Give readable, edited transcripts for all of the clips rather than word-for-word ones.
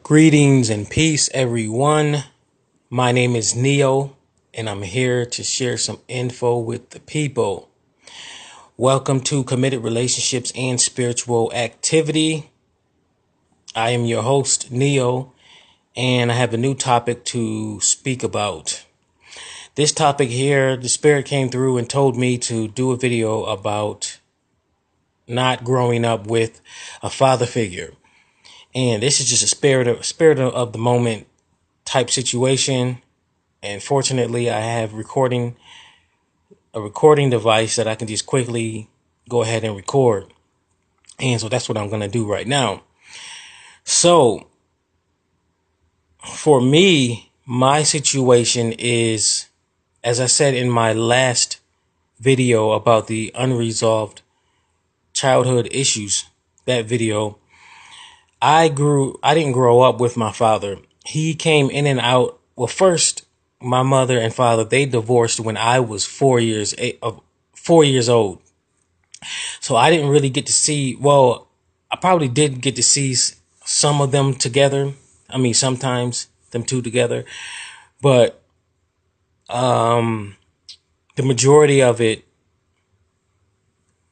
Greetings and peace, everyone. My name is Neo, and I'm here to share some info with the people. Welcome to Committed Relationships and Spiritual Activity. I am your host, Neo, and I have a new topic to speak about. This topic here, the Spirit came through and told me to do a video about not growing up with a father figure. And this is just a spirit of the moment type situation. And fortunately, I have a recording device that I can just quickly go ahead and record. And so that's what I'm going to do right now. So for me, my situation is, as I said in my last video about the unresolved childhood issues, that video, I didn't grow up with my father. He came in and out. Well, first, my mother and father, they divorced when I was 4 years old. So I didn't really get to see, well, I probably did get to see some of them together. I mean, sometimes them two together, but the majority of it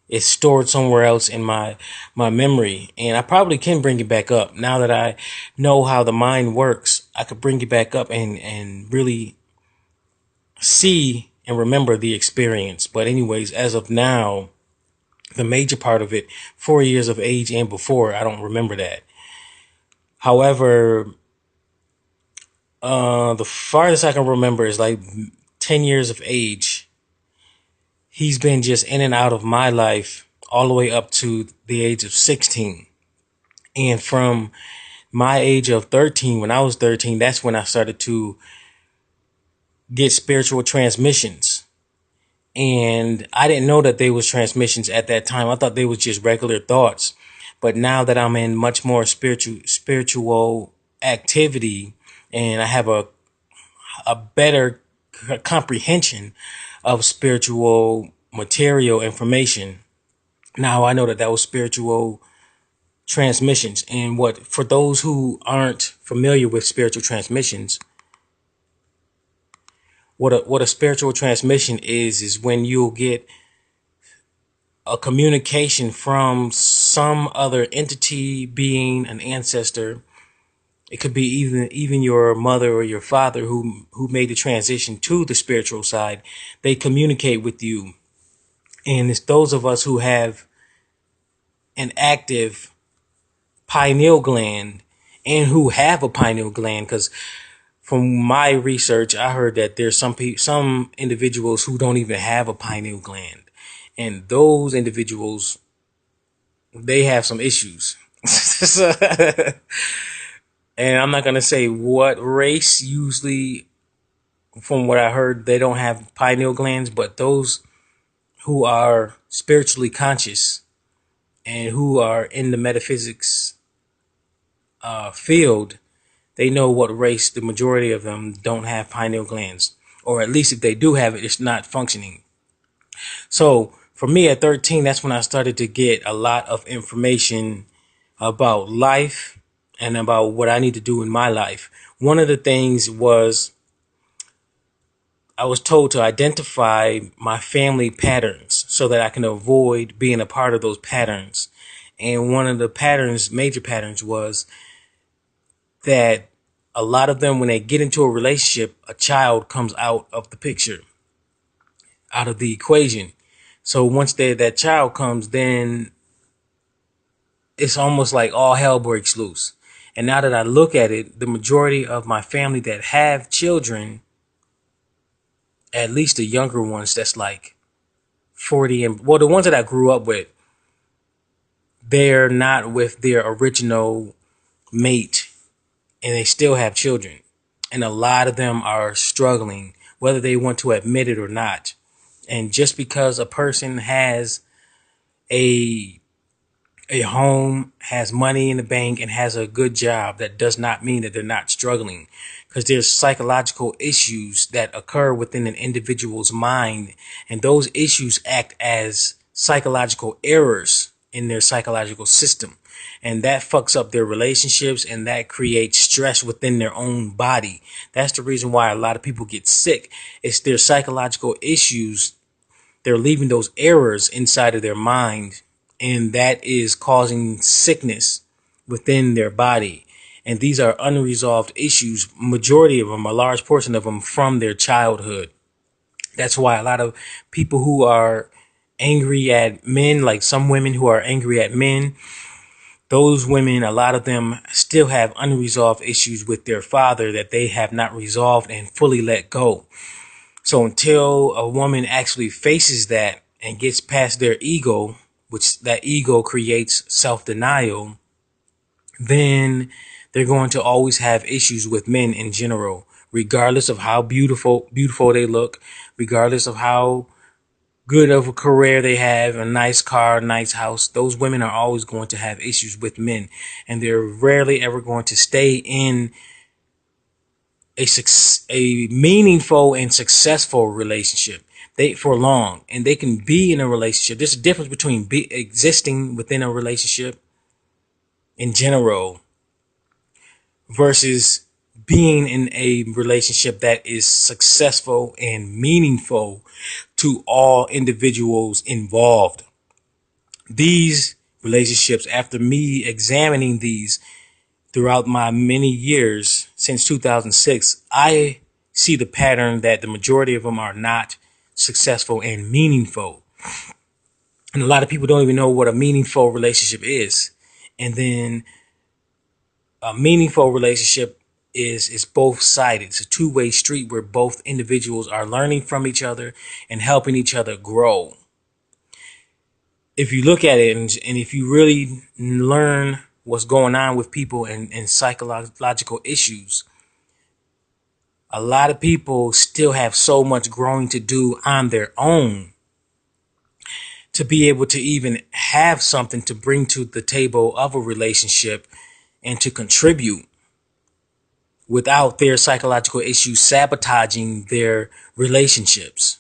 is stored somewhere else in my memory. And I probably can bring it back up. Now that I know how the mind works, I could bring it back up and really see and remember the experience. But anyways, as of now, the major part of it, 4 years of age and before, I don't remember that. However, the farthest I can remember is like 10 years of age. He's been just in and out of my life all the way up to the age of 16. And from my age of 13, when I was 13, that's when I started to get spiritual transmissions. And I didn't know that they was transmissions at that time. I thought they was just regular thoughts. But now that I'm in much more spiritual activity, and I have a better comprehension of spiritual material information, now I know that was spiritual transmissions. And for those who aren't familiar with spiritual transmissions, what a spiritual transmission is when you'll get a communication from some other entity, being, an ancestor. It could be even your mother or your father who made the transition to the spiritual side. They communicate with you. And it's those of us who have an active pineal gland and who have a pineal gland, because from my research, I heard that there's some individuals who don't even have a pineal gland. And those individuals, they have some issues. And I'm not going to say what race. Usually, from what I heard, they don't have pineal glands, but those who are spiritually conscious and who are in the metaphysics field, they know what race. The majority of them don't have pineal glands, or at least if they do have it, it's not functioning. So for me at 13, that's when I started to get a lot of information about life and about what I need to do in my life. One of the things was I was told to identify my family patterns so that I can avoid being a part of those patterns. And one of the patterns, major patterns, was that a lot of them, when they get into a relationship, a child comes out of the picture, out of the equation. So once that child comes, then it's almost like all hell breaks loose. And now that I look at it, the majority of my family that have children, at least the younger ones, that's like 40, and well, the ones that I grew up with, they're not with their original mate and they still have children. And a lot of them are struggling, whether they want to admit it or not. And just because a person has a home, has money in the bank, and has a good job, that does not mean that they're not struggling, because there's psychological issues that occur within an individual's mind, and those issues act as psychological errors in their psychological system. and that fucks up their relationships, and that creates stress within their own body. That's the reason why a lot of people get sick. It's their psychological issues. They're leaving those errors inside of their mind, and that is causing sickness within their body. And these are unresolved issues, majority of them, a large portion of them, from their childhood. That's why a lot of people who are angry at men, like some women who are angry at men, those women, a lot of them still have unresolved issues with their father that they have not resolved and fully let go. So until a woman actually faces that and gets past their ego, which that ego creates self-denial, then they're going to always have issues with men in general, regardless of how beautiful they look, regardless of how good of a career they have, a nice car, nice house. Those women are always going to have issues with men, and they're rarely ever going to stay in a meaningful and successful relationship for long. And they can be in a relationship. There's a difference between existing within a relationship in general versus being in a relationship that is successful and meaningful to all individuals involved. These relationships, after me examining these throughout my many years since 2006, I see the pattern that the majority of them are not successful and meaningful. And a lot of people don't even know what a meaningful relationship is. And then a meaningful relationship is both sided. It's a two-way street where both individuals are learning from each other and helping each other grow. If you look at it and if you really learn what's going on with people and psychological issues, a lot of people still have so much growing to do on their own to be able to even have something to bring to the table of a relationship and to contribute without their psychological issues sabotaging their relationships.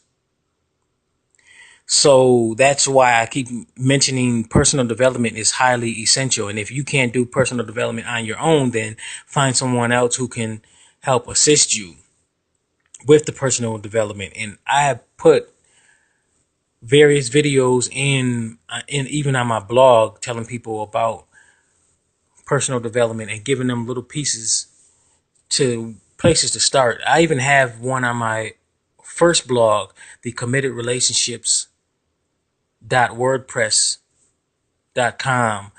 So that's why I keep mentioning personal development is highly essential. And if you can't do personal development on your own, then find someone else who can help assist you with the personal development. And I have put various videos in even on my blog telling people about personal development and giving them little pieces to places to start. I even have one on my first blog, the CommittedRelationships.wordpress.com.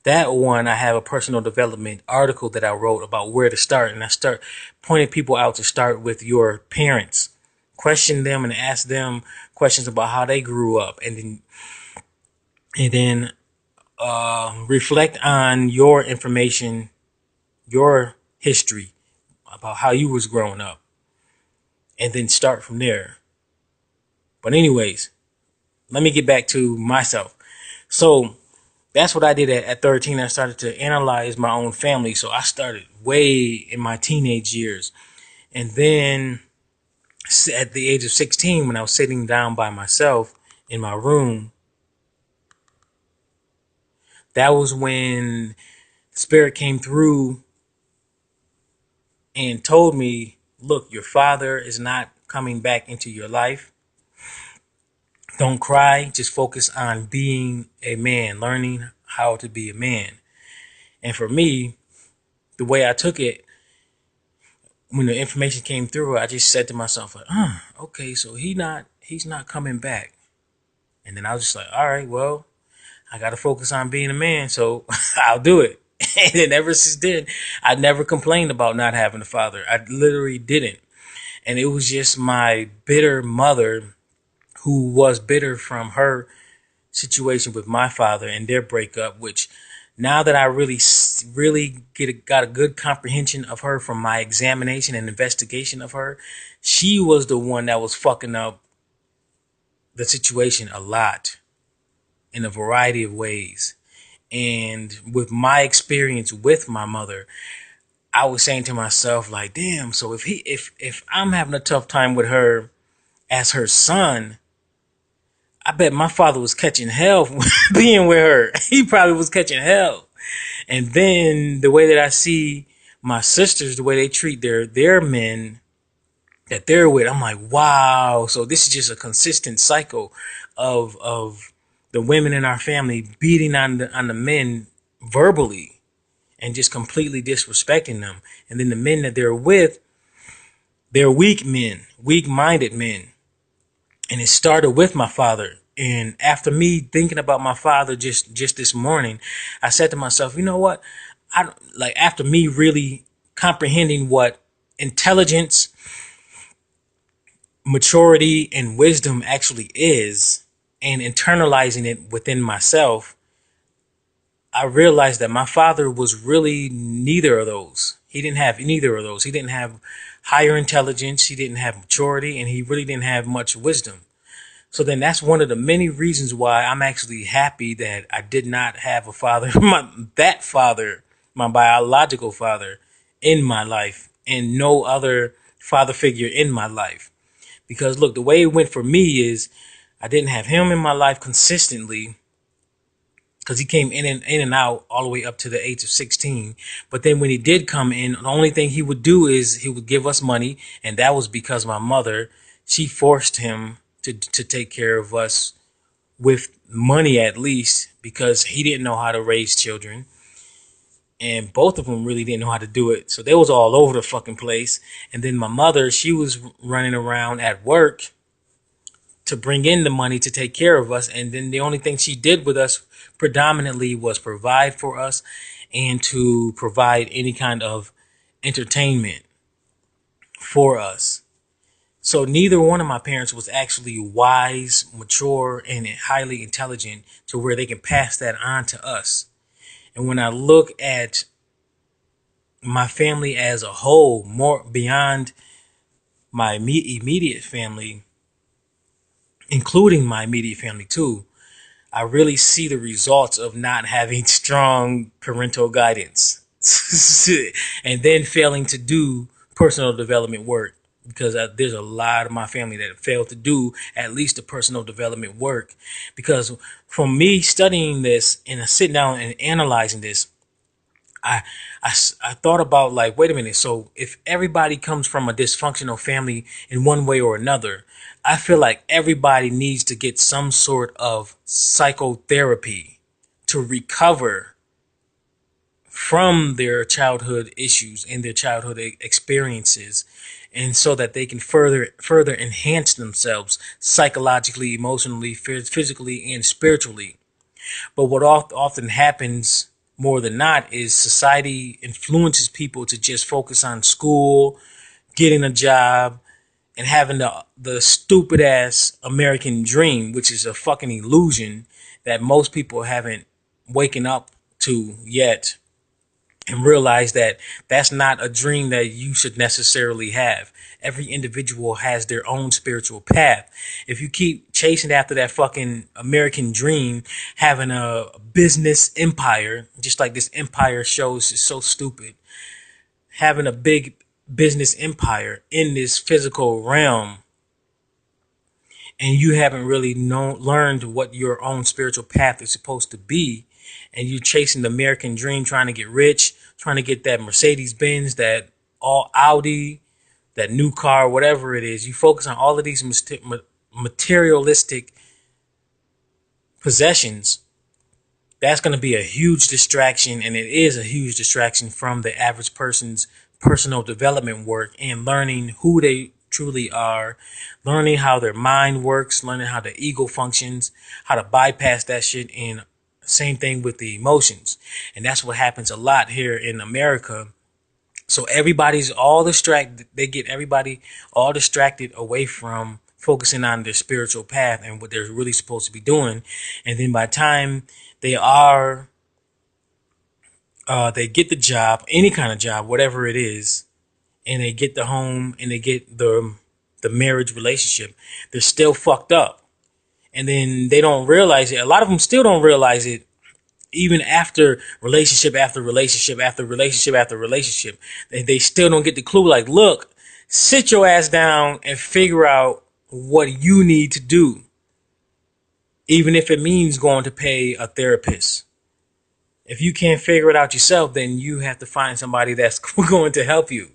That one, I have a personal development article that I wrote about where to start. And I start pointing people out to start with your parents. Question them and ask them questions about how they grew up. And then reflect on your information, your history about how you was growing up. And then start from there. But anyways, let me get back to myself. So that's what I did at 13. I started to analyze my own family. So I started way in my teenage years. And then at the age of 16, when I was sitting down by myself in my room, that was when Spirit came through and told me, look, your father is not coming back into your life. Don't cry. Just focus on being a man, learning how to be a man. And for me, the way I took it, when the information came through, I just said to myself, like, okay, so he's not coming back. And then I was just like, all right, well, I got to focus on being a man, so I'll do it. And then ever since then, I never complained about not having a father. I literally didn't. And it was just my bitter mother who was bitter from her situation with my father and their breakup, which now that I really got a good comprehension of her from my examination and investigation of her, she was the one that was fucking up the situation a lot in a variety of ways. And with my experience with my mother, I was saying to myself, like, damn, so if I'm having a tough time with her as her son, I bet my father was catching hell being with her. He probably was catching hell. And then the way that I see my sisters, the way they treat their men that they're with, I'm like, wow. So this is just a consistent cycle of the women in our family beating on the men verbally and just completely disrespecting them. And then the men that they're with, they're weak men, weak-minded men. And it started with my father. And after me thinking about my father just this morning, I said to myself, you know what? After me really comprehending what intelligence, maturity, and wisdom actually is, and internalizing it within myself, I realized that my father was really neither of those. He didn't have neither of those. He didn't have higher intelligence. He didn't have maturity, and he really didn't have much wisdom. So then that's one of the many reasons why I'm actually happy that I did not have a father, my biological father in my life, and no other father figure in my life. Because look, the way it went for me is I didn't have him in my life consistently because he came in and out all the way up to the age of 16. But then when he did come in, the only thing he would do is he would give us money, and that was because my mother, she forced him to take care of us with money at least, because he didn't know how to raise children, and both of them really didn't know how to do it. So they was all over the fucking place. And then my mother, she was running around at work to bring in the money to take care of us. And then the only thing she did with us predominantly was provide for us and to provide any kind of entertainment for us. So neither one of my parents was actually wise, mature, and highly intelligent to where they can pass that on to us. And when I look at my family as a whole, more beyond my immediate family, including my immediate family too, I really see the results of not having strong parental guidance and then failing to do personal development work, because there's a lot of my family that have failed to do at least the personal development work. Because from me studying this and sitting down and analyzing this, I, I thought about, like, wait a minute. So if everybody comes from a dysfunctional family in one way or another, I feel like everybody needs to get some sort of psychotherapy to recover from their childhood issues and their childhood experiences, and so that they can further enhance themselves psychologically, emotionally, physically, and spiritually. But what often happens more than not is society influences people to just focus on school, getting a job, and having the stupid ass American dream, which is a fucking illusion that most people haven't waken up to yet, and realize that that's not a dream that you should necessarily have. Every individual has their own spiritual path. If you keep chasing after that fucking American dream, having a business empire, just like this Empire shows is so stupid, having a big business empire in this physical realm, and you haven't really learned what your own spiritual path is supposed to be, and you're chasing the American dream, trying to get rich, trying to get that Mercedes Benz, that all Audi, that new car, whatever it is, you focus on all of these materialistic possessions, that's going to be a huge distraction, and it is a huge distraction from the average person's personal development work and learning who they truly are, learning how their mind works, learning how the ego functions, how to bypass that shit, and same thing with the emotions. And that's what happens a lot here in America. So everybody's all distracted. They get everybody all distracted away from focusing on their spiritual path and what they're really supposed to be doing. And then by the time they are, they get the job, any kind of job, whatever it is, and they get the home and they get the marriage relationship, they're still fucked up. And then they don't realize it. A lot of them still don't realize it, even after relationship after relationship after relationship after relationship. They still don't get the clue. Like, look, sit your ass down and figure out what you need to do, even if it means going to pay a therapist. If you can't figure it out yourself, then you have to find somebody that's going to help you.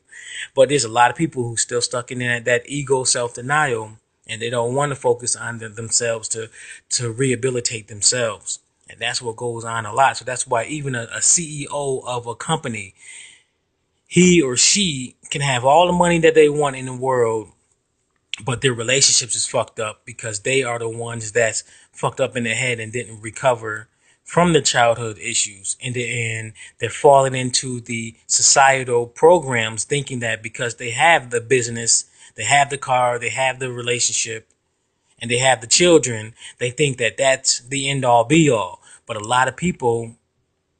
But there's a lot of people who still stuck in that ego self-denial, and they don't want to focus on themselves to rehabilitate themselves. And that's what goes on a lot. So that's why even a CEO of a company, he or she can have all the money that they want in the world, but their relationships is fucked up because they are the ones that's fucked up in the head and didn't recover from the childhood issues. In the end, they're falling into the societal programs thinking that because they have the business, they have the car, they have the relationship, and they have the children, they think that that's the end all be all. But a lot of people,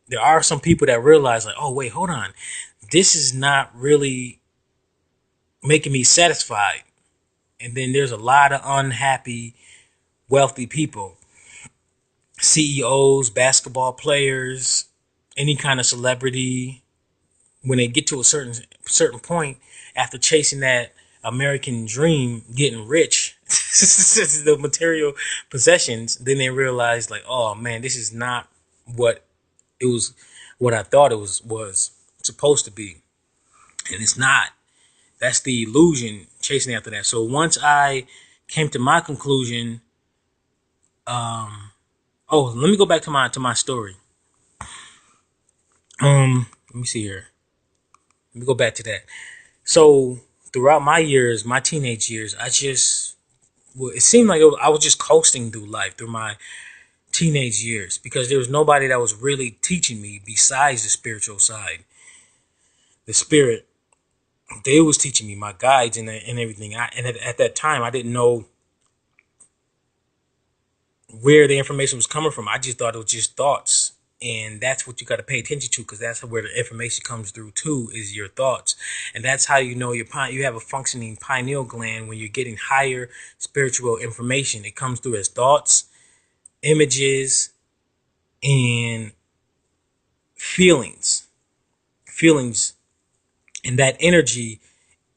there are some people that realize like, oh wait, hold on, this is not really making me satisfied. And then there's a lot of unhappy, wealthy people, CEOs, basketball players, any kind of celebrity. When they get to a certain point after chasing that American dream, getting rich, the material possessions, then they realize like, oh man, this is not what it was, what I thought it was supposed to be, and it's not. That's the illusion chasing after that. So once I came to my conclusion, oh, let me go back to my story. Let me see here. Let me go back to that. So throughout my years, my teenage years, well, it seemed like I was just coasting through life through my teenage years because there was nobody that was really teaching me besides the spiritual side. The spirit, they was teaching me, my guides and everything. And at that time, I didn't know where the information was coming from. I just thought it was just thoughts. And that's what you got to pay attention to, because that's where the information comes through too, is your thoughts. And that's how you know you have a functioning pineal gland when you're getting higher spiritual information. It comes through as thoughts, images, and feelings. Feelings, and that energy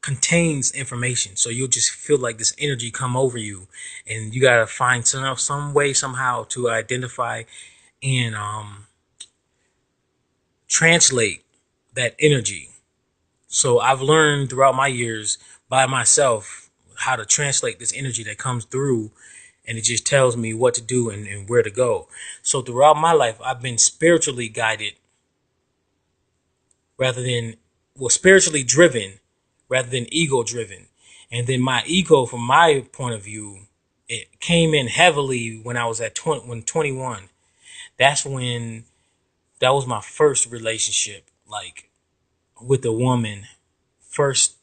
contains information. So you'll just feel like this energy come over you, and you got to find some way somehow to identify and translate that energy. So I've learned throughout my years by myself how to translate this energy that comes through, and it just tells me what to do and where to go. So throughout my life, I've been spiritually guided rather than, well, spiritually driven rather than ego driven. And then my ego, from my point of view, it came in heavily when I was at 21. That's when, that was my first relationship, like with a woman. First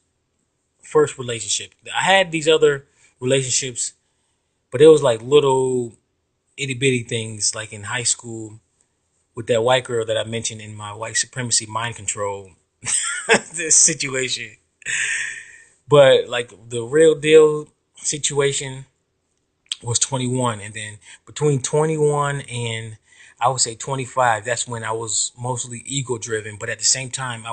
first relationship. I had these other relationships, but it was like little itty bitty things, like in high school with that white girl that I mentioned in my white supremacy mind control this situation. But like the real deal situation was 21, and then between 21 and I would say 25, that's when I was mostly ego driven, but at the same time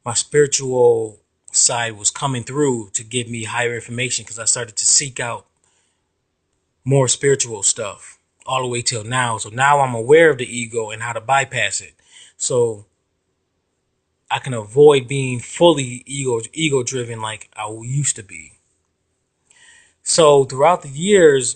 my spiritual side was coming through to give me higher information because I started to seek out more spiritual stuff all the way till now. So now I'm aware of the ego and how to bypass it. So I can avoid being fully ego driven like I used to be. So throughout the years,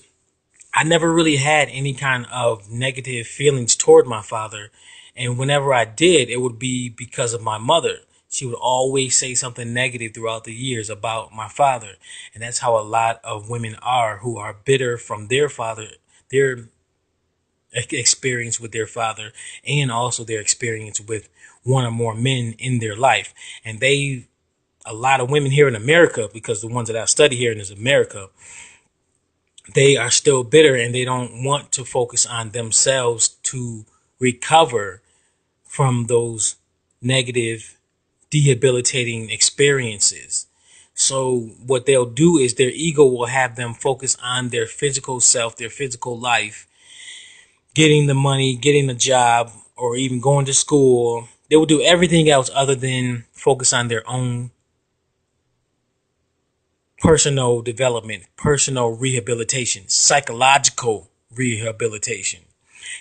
I never really had any kind of negative feelings toward my father. And whenever I did, it would be because of my mother. She would always say something negative throughout the years about my father. And that's how a lot of women are, who are bitter from their father, their experience with their father, and also their experience with one or more men in their life. And a lot of women here in America, because the ones that I study here in America, they are still bitter and they don't want to focus on themselves to recover from those negative, debilitating experiences. So what they'll do is their ego will have them focus on their physical self, their physical life, getting the money, getting the job, or even going to school. They will do everything else other than focus on their own personal development, personal rehabilitation, psychological rehabilitation.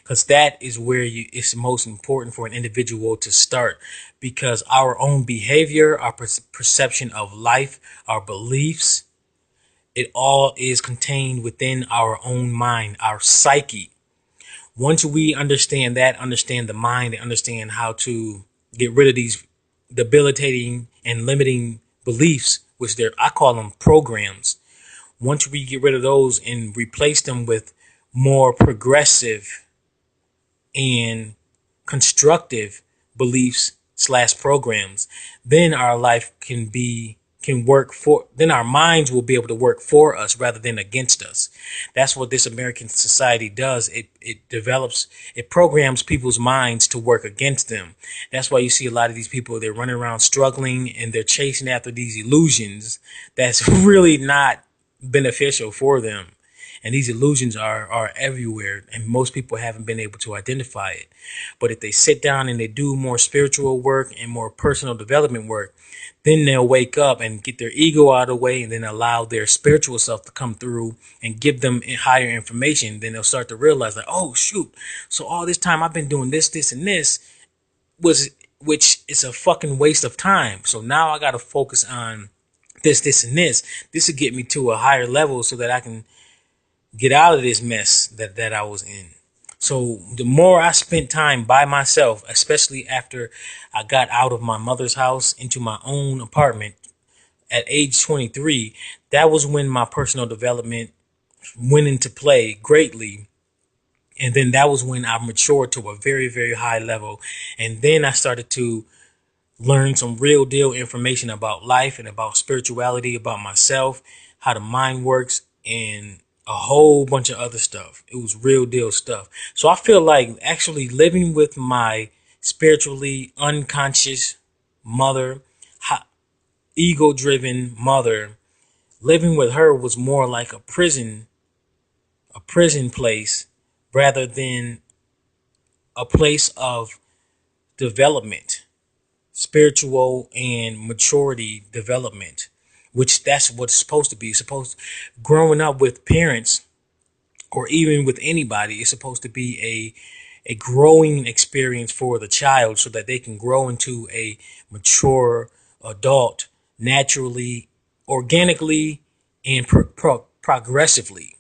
because that is where it's most important for an individual to start, because our own behavior, our perception of life, our beliefs, it all is contained within our own mind, our psyche. Once we understand that, understand the mind, and understand how to get rid of these debilitating and limiting beliefs, which I call them programs. Once we get rid of those and replace them with more progressive and constructive beliefs slash programs, then our life can work for, then our minds will be able to work for us rather than against us. That's what this American society does. It programs people's minds to work against them. That's why you see a lot of these people, they're running around struggling and they're chasing after these illusions that's really not beneficial for them. And these illusions are everywhere, and most people haven't been able to identify it. But if they sit down and they do more spiritual work and more personal development work, then they'll wake up and get their ego out of the way and then allow their spiritual self to come through and give them higher information. Then they'll start to realize, like, oh, shoot. So all this time I've been doing this, this, and this, which is a fucking waste of time. So now I got to focus on this, this, and this. This will get me to a higher level so that I can get out of this mess that I was in. So the more I spent time by myself, especially after I got out of my mother's house into my own apartment at age 23, that was when my personal development went into play greatly. And then that was when I matured to a very, very high level. And then I started to learn some real deal information about life and about spirituality, about myself, how the mind works, and a whole bunch of other stuff. It was real deal stuff. So I feel like actually living with my spiritually unconscious mother, ego driven mother, living with her was more like a prison place rather than a place of development, spiritual and maturity development, which that's what it's supposed to be. Growing up with parents or even with anybody is supposed to be a growing experience for the child so that they can grow into a mature adult naturally, organically, and progressively.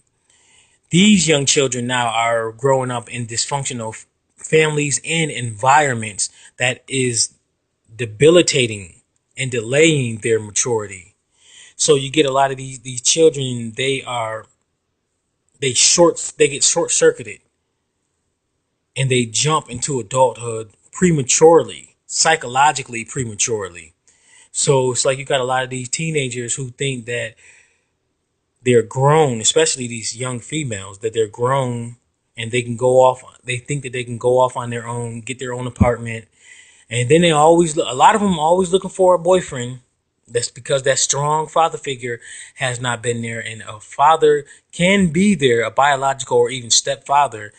These young children now are growing up in dysfunctional families and environments that is debilitating and delaying their maturity. So you get a lot of these children, they get short circuited and they jump into adulthood prematurely, psychologically prematurely. So it's like you got a lot of these teenagers who think that they're grown, especially these young females, that they're grown and they can go off. They think that they can go off on their own, get their own apartment. And then a lot of them always looking for a boyfriend. That's because that strong father figure has not been there. And a father can be there, a biological or even stepfather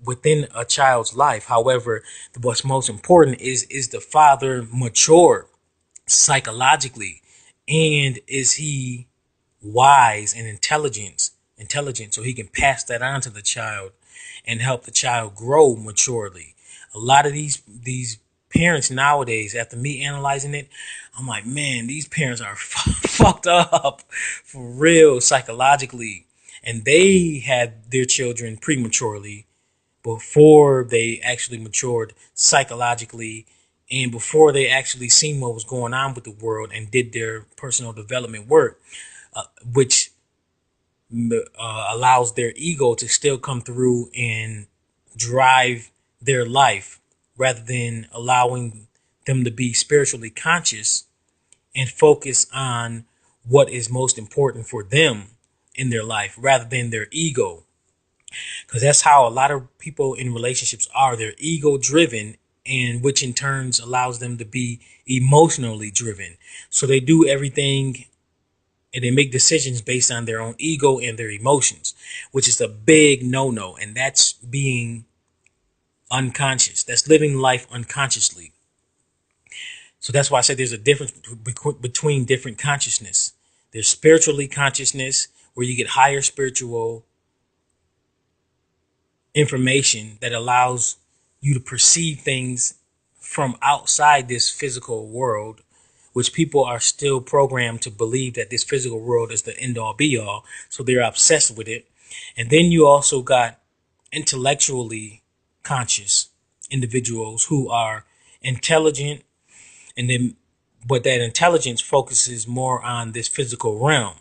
within a child's life. However, what's most important is the father mature psychologically? And is he wise and intelligent so he can pass that on to the child and help the child grow maturely? A lot of these parents nowadays, after me analyzing it, I'm like, man, these parents are fucked up for real psychologically, and they had their children prematurely before they actually matured psychologically and before they actually seen what was going on with the world and did their personal development work, which allows their ego to still come through and drive their life rather than allowing them to be spiritually conscious and focus on what is most important for them in their life rather than their ego. Because that's how a lot of people in relationships are. They're ego driven, and which in turns allows them to be emotionally driven. So they do everything and they make decisions based on their own ego and their emotions, which is a big no-no. And that's being unconscious. That's living life unconsciously. So that's why I said there's a difference between different consciousness. There's spiritually consciousness, where you get higher spiritual information that allows you to perceive things from outside this physical world, which people are still programmed to believe that this physical world is the end all be all. So they're obsessed with it. And then you also got intellectually conscious individuals who are intelligent, and then but that intelligence focuses more on this physical realm,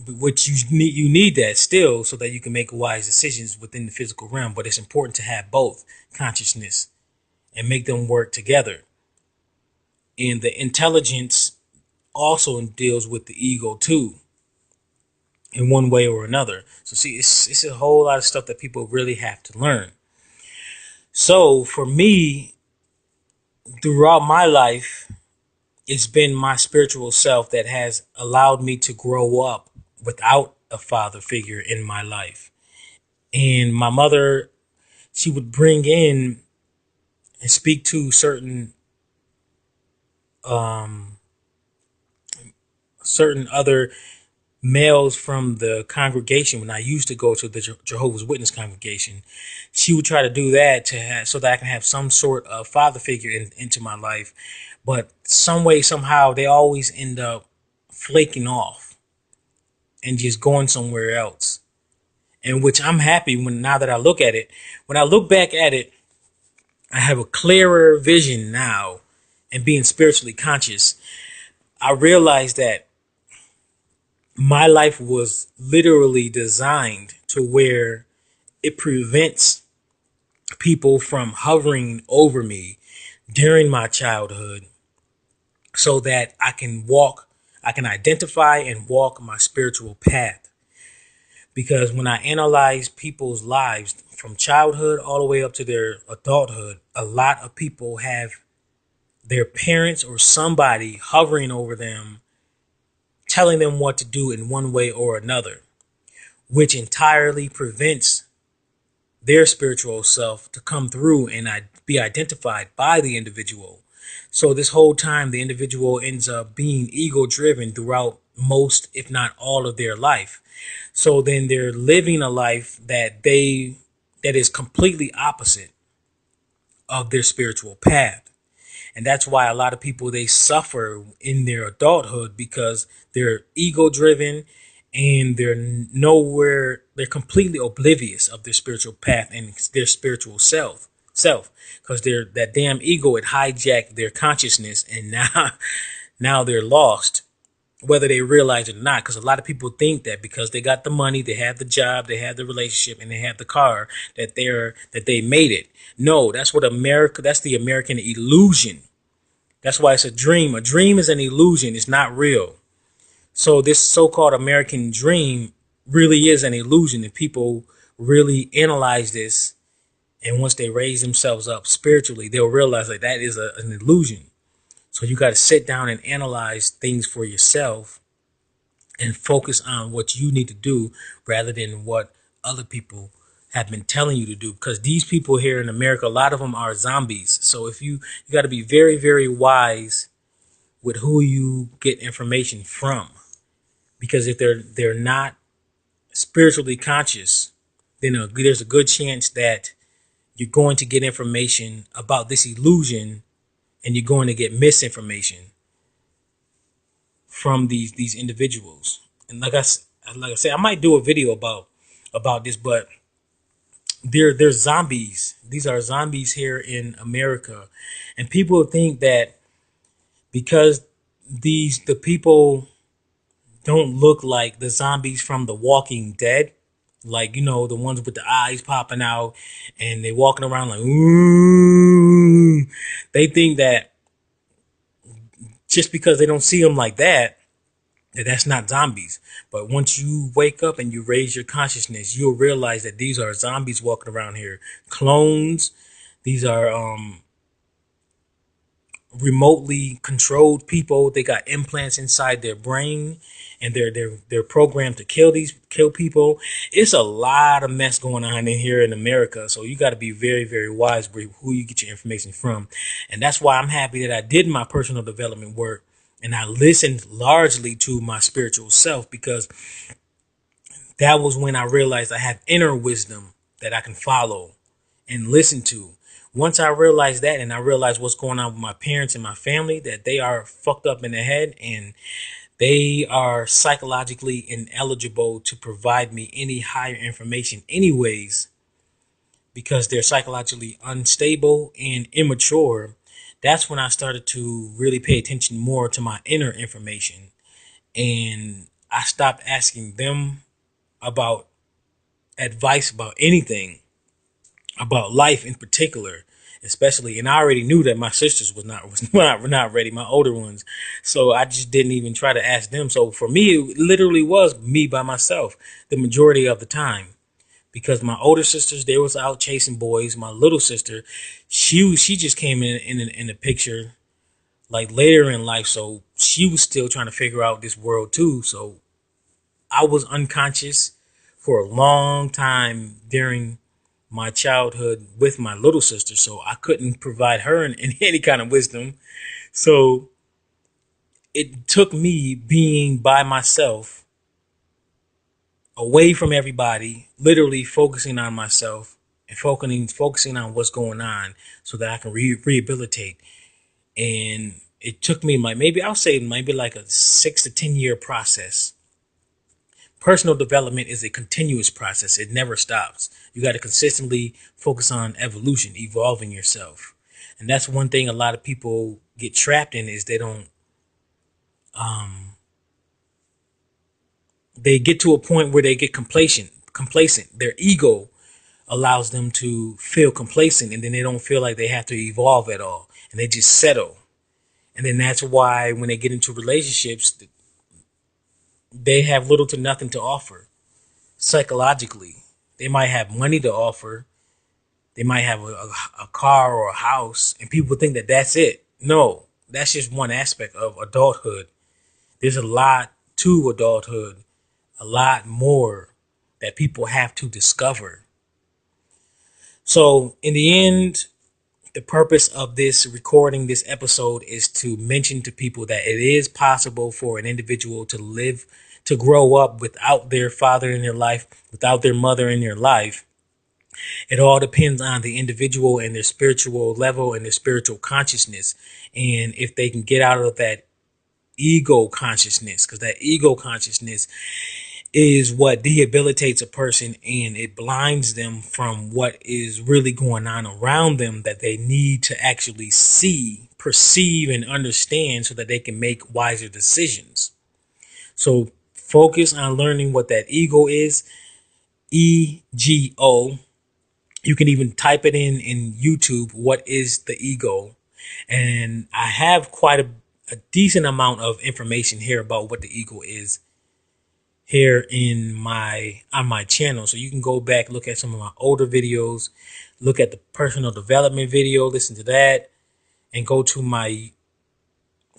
which you need that still so that you can make wise decisions within the physical realm. But it's important to have both consciousness and make them work together. And the intelligence also deals with the ego too, in one way or another. So see, it's a whole lot of stuff that people really have to learn. So for me, throughout my life, it's been my spiritual self that has allowed me to grow up without a father figure in my life. And my mother, she would bring in and speak to certain other males from the congregation. When I used to go to the Jehovah's Witness congregation, she would try to do that so that I can have some sort of father figure into my life. But some way, somehow, they always end up flaking off and just going somewhere else. And which I'm happy now that I look at it. When I look back at it, I have a clearer vision now, and being spiritually conscious, I realized that my life was literally designed to where it prevents people from hovering over me during my childhood, so that I can identify and walk my spiritual path. Because when I analyze people's lives from childhood all the way up to their adulthood, a lot of people have their parents or somebody hovering over them, telling them what to do in one way or another, which entirely prevents their spiritual self to come through and be identified by the individual. So this whole time, the individual ends up being ego driven throughout most, if not all, of their life. So then they're living a life that is completely opposite of their spiritual path. And that's why a lot of people, they suffer in their adulthood, because they're ego driven and they're completely oblivious of their spiritual path and their spiritual self, because that damn ego had hijacked their consciousness, and now they're lost, whether they realize it or not. Because a lot of people think that because they got the money, they have the job, they have the relationship, and they have the car, that they made it. No, that's the American illusion. That's why it's a dream. A dream is an illusion. It's not real. So this so-called American dream really is an illusion. And people really analyze this, and once they raise themselves up spiritually, they'll realize that is an illusion. So you got to sit down and analyze things for yourself and focus on what you need to do rather than what other people have been telling you to do. Because these people here in America, a lot of them are zombies. So if you got to be very, very wise with who you get information from. Because if they're not spiritually conscious, then there's a good chance that you're going to get information about this illusion, and you're going to get misinformation from these individuals. And like I said, I might do a video about this, but they're zombies. These are zombies here in America, and people think that because the people don't look like the zombies from The Walking Dead, like, the ones with the eyes popping out and they walking around like, ooh, they think that just because they don't see them like that's not zombies. But once you wake up and you raise your consciousness, you'll realize that these are zombies walking around here, clones. These are remotely controlled people. They got implants inside their brain, and they're programmed to kill people. It's a lot of mess going on in here in America. So you got to be very, very wise with who you get your information from. And that's why I'm happy that I did my personal development work and I listened largely to my spiritual self, because that was when I realized I have inner wisdom that I can follow and listen to. Once I realized that, and I realized what's going on with my parents and my family, that they are fucked up in the head and they are psychologically ineligible to provide me any higher information anyways, because they're psychologically unstable and immature. That's when I started to really pay attention more to my inner information. And I stopped asking them about advice about anything, about life in particular, especially. And I already knew that my sisters was not ready, my older ones. So I just didn't even try to ask them. So for me, it literally was me by myself the majority of the time. Because my older sisters, they was out chasing boys. My little sister, she just came in the picture like later in life, so she was still trying to figure out this world too. So I was unconscious for a long time during my childhood with my little sister, so I couldn't provide her in any kind of wisdom. So it took me being by myself, away from everybody, literally focusing on myself and focusing on what's going on so that I can rehabilitate. And it took me maybe I'll say maybe like a 6 to 10 year process. Personal development is a continuous process. It never stops. You got to consistently focus on evolution, evolving yourself. And that's one thing a lot of people get trapped in is they get to a point where they get complacent. Their ego allows them to feel complacent, and then they don't feel like they have to evolve at all. And they just settle. And then that's why when they get into relationships, they have little to nothing to offer psychologically. They might have money to offer. They might have a car or a house, and people think that that's it. No, that's just one aspect of adulthood. There's a lot to adulthood, a lot more that people have to discover. So, in the end, the purpose of this recording, this episode, is to mention to people that it is possible for an individual to live, to grow up without their father in their life, without their mother in their life. It all depends on the individual and their spiritual level and their spiritual consciousness. And if they can get out of that ego consciousness, because that ego consciousness is what debilitates a person and it blinds them from what is really going on around them that they need to actually see, perceive, and understand so that they can make wiser decisions. So focus on learning what that ego is. EGO. You can even type it in YouTube. What is the ego? And I have quite a decent amount of information here about what the ego is here on my channel. So you can go back, look at some of my older videos, look at the personal development video, listen to that, and go to my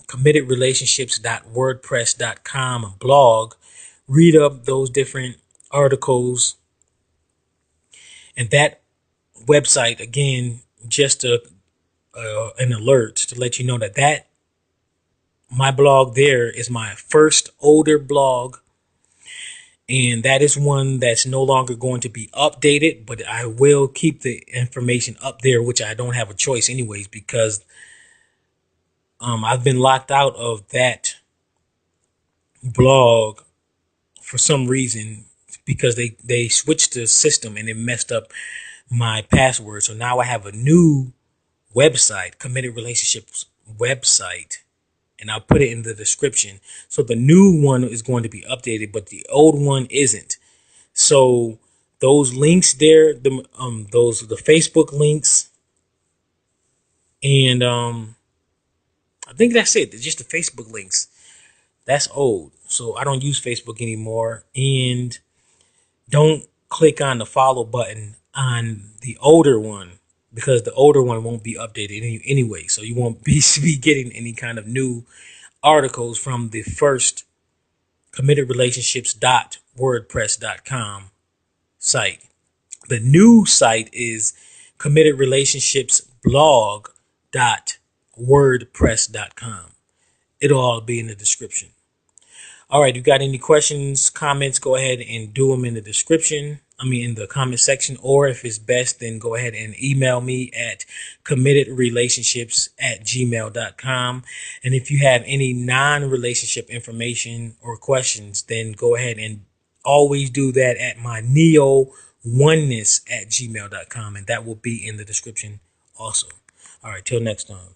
CommittedRelationships.wordpress.com blog, read up those different articles. And that website, again, just an alert to let you know that my blog there is my first older blog. And that is one that's no longer going to be updated, but I will keep the information up there, which I don't have a choice anyways, because I've been locked out of that blog for some reason because they switched the system and it messed up my password. So now I have a new website, Committed Relationships website, and I'll put it in the description. So the new one is going to be updated, but the old one isn't. So those links there, the Facebook links, and I think that's it. It's just the Facebook links. That's old, so I don't use Facebook anymore. And don't click on the follow button on the older one because the older one won't be updated anyway. So you won't be getting any kind of new articles from the first CommittedRelationships.wordpress.com site. The new site is CommittedRelationships.blog.wordpress.com. It'll all be in the description. All right, if you got any questions, comments, go ahead and do them in the description. In the comment section, or if it's best, then go ahead and email me at committedrelationships@gmail.com. And if you have any non-relationship information or questions, then go ahead and always do that at my neooneness@gmail.com. And that will be in the description also. All right, till next time.